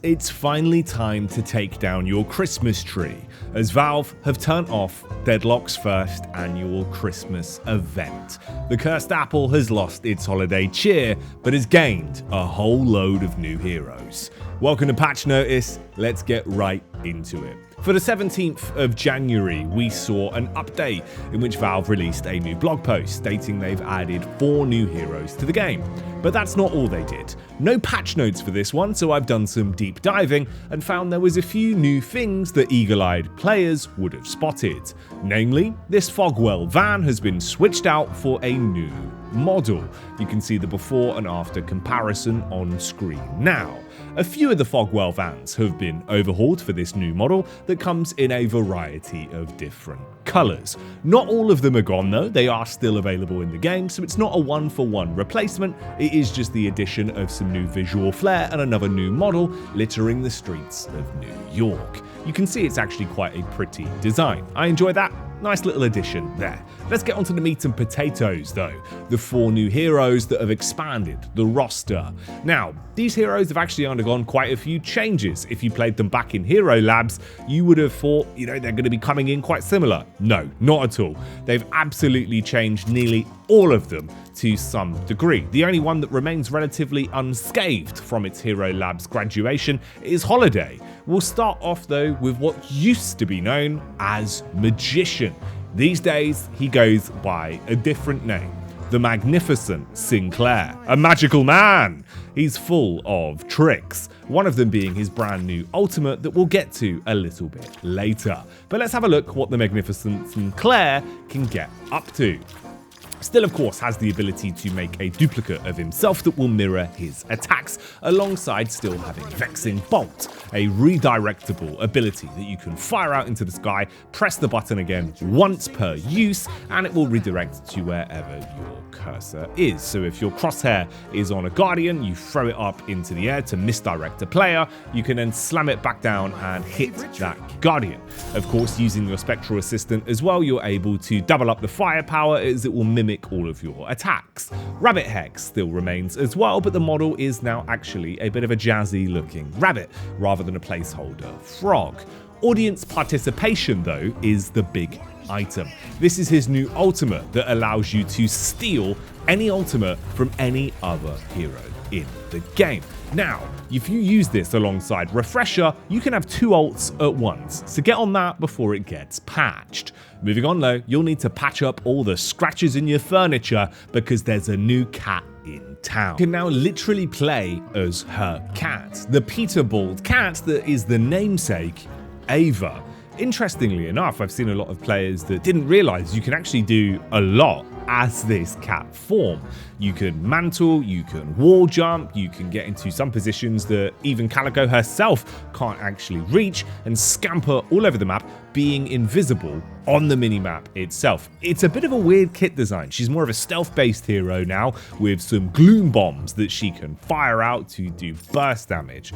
It's finally time to take down your Christmas tree, as Valve have turned off Deadlock's first annual Christmas event. The cursed apple has lost its holiday cheer, but has gained a whole load of new heroes. Welcome to Patch Notice, let's get right into it. For the 17th of January, we saw an update in which Valve released a new blog post stating they've added 4 new heroes to the game. But that's not all they did. No patch notes for this one, so I've done some deep diving and found there was a few new things that eagle-eyed players would have spotted. Namely, this Fogwell van has been switched out for a new model. You can see the before and after comparison on screen now. A few of the Fogwell vans have been overhauled for this new model that comes in a variety of different colours. Not all of them are gone though, they are still available in the game, so it's not a one-for-one replacement, it is just the addition of some new visual flair and another new model littering the streets of New York. You can see it's actually quite a pretty design. I enjoy that. Nice little addition there. Let's get onto the meat and potatoes though. The 4 new heroes that have expanded the roster. Now, these heroes have actually undergone quite a few changes. If you played them back in Hero Labs, you would have thought, they're going to be coming in quite similar. No, not at all. They've absolutely changed nearly all of them to some degree. The only one that remains relatively unscathed from its Hero Labs graduation is Holliday. We'll start off though with what used to be known as Magician. These days, he goes by a different name. The magnificent Sinclair, a magical man. He's full of tricks, one of them being his brand new ultimate that we'll get to a little bit later. But let's have a look what the magnificent Sinclair can get up to. Still, of course, has the ability to make a duplicate of himself that will mirror his attacks, alongside still having Vexing Bolt, a redirectable ability that you can fire out into the sky, press the button again once per use, and it will redirect to wherever your cursor is. So if your crosshair is on a Guardian, you throw it up into the air to misdirect a player, you can then slam it back down and hit that Guardian. Of course, using your Spectral Assistant as well, you're able to double up the firepower as it will mimic all of your attacks. Rabbit Hex still remains as well, but the model is now actually a bit of a jazzy looking rabbit rather than a placeholder frog. Audience participation though is the big item. This is his new ultimate that allows you to steal any ultimate from any other hero in the game. Now, if you use this alongside Refresher, you can have 2 ults at once, so get on that before it gets patched. Moving on though, you'll need to patch up all the scratches in your furniture because there's a new cat in town. You can now literally play as her cat, the Peterbald cat that is the namesake Ava. Interestingly enough, I've seen a lot of players that didn't realise you can actually do a lot as this cat form. You can mantle, you can wall jump, you can get into some positions that even Calico herself can't actually reach, and scamper all over the map, being invisible on the minimap itself. It's a bit of a weird kit design. She's more of a stealth-based hero now, with some gloom bombs that she can fire out to do burst damage.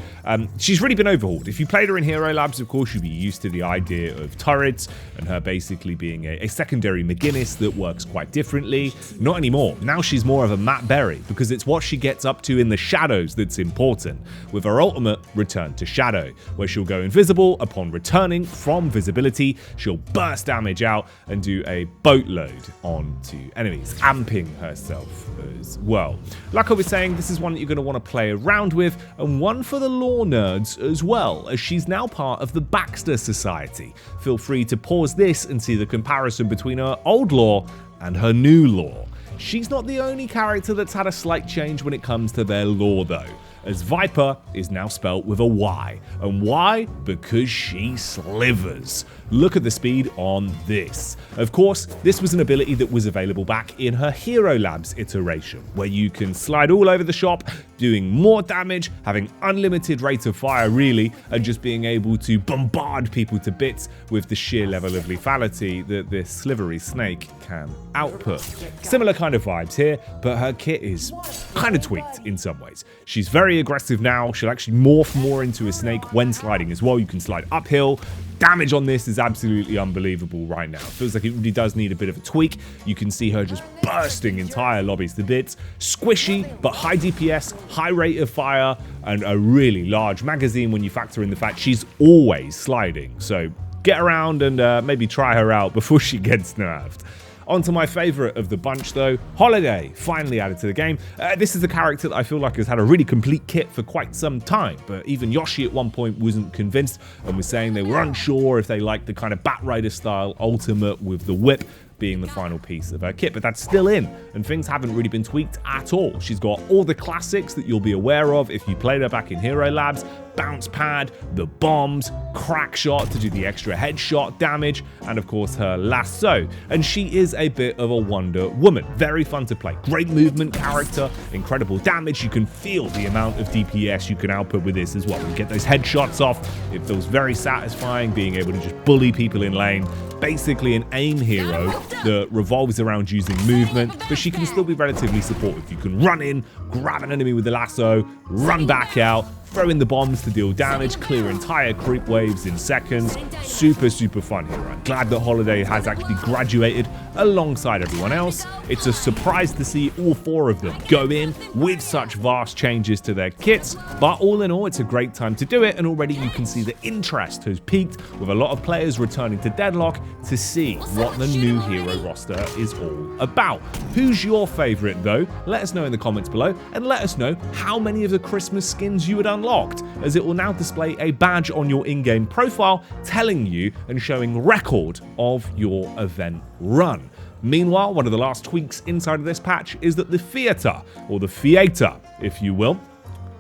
She's really been overhauled. If you played her in Hero Labs, of course, you'd be used to the idea of turrets and her basically being a secondary McGinnis that works quite differently. Not anymore. Now she's more of a Matt Berry, because it's what she gets up to in the shadows that's important. With her ultimate, Return to Shadow, where she'll go invisible upon returning from visibility. She'll burst damage out and do a boatload onto enemies, amping herself as well. Like I was saying, this is one that you're going to want to play around with, and one for the lore nerds as well, as she's now part of the Baxter Society. Feel free to pause this and see the comparison between her old lore and her new lore. She's not the only character that's had a slight change when it comes to their lore though, as Vyper is now spelt with a Y. And why? Because she slivers. Look at the speed on this. Of course, this was an ability that was available back in her Hero Labs iteration, where you can slide all over the shop, doing more damage, having unlimited rate of fire really, and just being able to bombard people to bits with the sheer level of lethality that this slivery snake can output. Similar kind of vibes here, but her kit is kind of tweaked in some ways. She's very very aggressive now. She'll actually morph more into a snake when sliding as well. You can slide uphill. Damage on this is absolutely unbelievable right now. Feels like it really does need a bit of a tweak. You can see her just bursting entire lobbies to bits. Squishy, but high DPS, high rate of fire, and a really large magazine when you factor in the fact she's always sliding. So get around and maybe try her out before she gets nerfed. On to my favourite of the bunch though, Holliday, finally added to the game. This is a character that I feel like has had a really complete kit for quite some time, but even Yoshi at one point wasn't convinced and was saying they were unsure if they liked the kind of Batrider style ultimate with the whip being the final piece of her kit, but that's still in, and things haven't really been tweaked at all. She's got all the classics that you'll be aware of if you played her back in Hero Labs: bounce pad, the bombs, crack shot to do the extra headshot damage, and of course her lasso. And she is a bit of a Wonder Woman. Very fun to play. Great movement character, incredible damage. You can feel the amount of DPS you can output with this as well. You get those headshots off. It feels very satisfying being able to just bully people in lane. Basically an aim hero that revolves around using movement, but she can still be relatively supportive. You can run in, grab an enemy with the lasso, run back out, throw in the bombs to deal damage, clear entire creep waves in seconds. Super, super fun hero. I'm glad that Holliday has actually graduated alongside everyone else. It's a surprise to see all four of them go in with such vast changes to their kits, but all in all, it's a great time to do it, and already you can see the interest has peaked with a lot of players returning to Deadlock to see what the new hero roster is all about. Who's your favorite though? Let us know in the comments below, and let us know how many of the Christmas skins you would unlocked, as it will now display a badge on your in-game profile telling you and showing record of your event run. Meanwhile, one of the last tweaks inside of this patch is that the theater, or the theater if you will,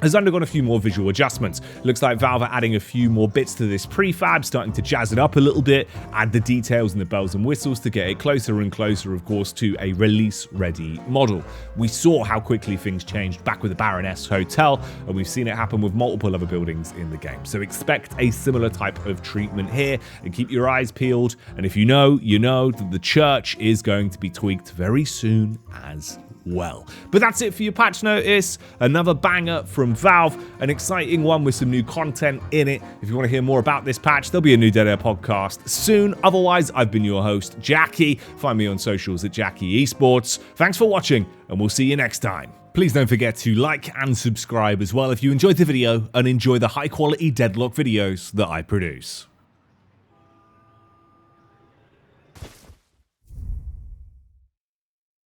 has undergone a few more visual adjustments. Looks like Valve are adding a few more bits to this prefab, starting to jazz it up a little bit, add the details and the bells and whistles to get it closer and closer, of course, to a release-ready model. We saw how quickly things changed back with the Baroness Hotel, and we've seen it happen with multiple other buildings in the game. So expect a similar type of treatment here, and keep your eyes peeled. And if you know that the church is going to be tweaked very soon as well. But that's it for your patch notice. Another banger from Valve, an exciting one with some new content in it. If you want to hear more about this patch, there'll be a new Dead Air podcast soon. Otherwise, I've been your host, Jacky. Find me on socials at Jacky Esports. Thanks for watching, and we'll see you next time. Please don't forget to like and subscribe as well if you enjoyed the video and enjoy the high quality Deadlock videos that I produce.